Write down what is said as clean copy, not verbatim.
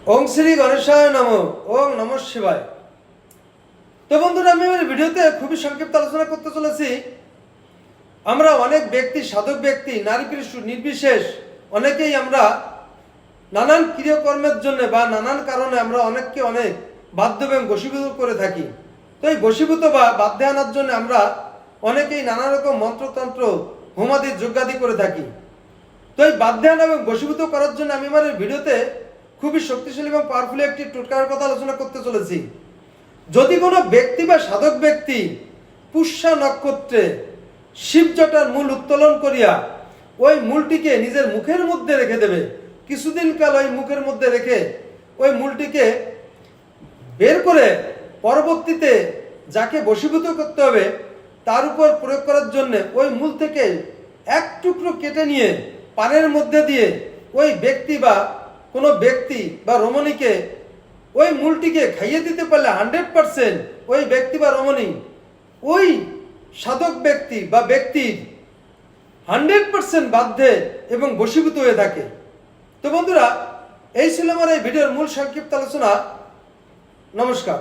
ওং শ্রী গণেশায় নমঃ। ওং নমঃ শিবায়। তো বন্ধুরা, আমি আমার ভিডিওতে খুবই সংক্ষিপ্ত আলোচনা করতে চলেছি। আমরা অনেক ব্যক্তি, সাধক ব্যক্তি, নারী পুরুষ নির্বিশেষ, অনেকেই আমরা নানান ক্রিয়াকর্মের জন্য বা নানান কারণে আমরা অনেককে অনেক বাধ্য এবং বশীভূত করে থাকি। তো এই বশীভূত বা বাধ্যে আনার জন্য আমরা অনেকেই নানা রকম মন্ত্রতন্ত্র, হোমাদি, যজ্ঞাদি করে থাকি। তো এই বাধ্যে আনা এবং বশীভূত করার জন্য আমি আমার ভিডিওতে খুবই শক্তিশালী এবং পাওয়ারফুল একটি টোটকার কথা আলোচনা করতে চলেছি। যদি কোনো ব্যক্তি বা সাধক ব্যক্তি পুষ্যা নক্ষত্রে শিবজটার মূল উত্তোলন করিয়া ওই মূলটিকে নিজের মুখের মধ্যে রেখে দেবে, কিছুদিন কাল ওই মুখের মধ্যে রেখে ওই মূলটিকে বের করে পরবর্তীতে যাকে বশীভূত করতে হবে তার উপর প্রয়োগ করার জন্য ওই মূল থেকে এক টুকরো কেটে নিয়ে পানের মধ্যে দিয়ে ওই ব্যক্তি বা কোনো ব্যক্তি বা রমণীকে ওই মূলটিকে খাইয়ে দিতে পারলে 100% ওই ব্যক্তি বা রমণী ওই সাধক ব্যক্তি বা ব্যক্তির 100% বাধ্যে এবং বশীভূত হয়ে থাকে। তো বন্ধুরা, এই ছিল আমার এই ভিডিওর মূল সংক্ষিপ্ত আলোচনা। নমস্কার।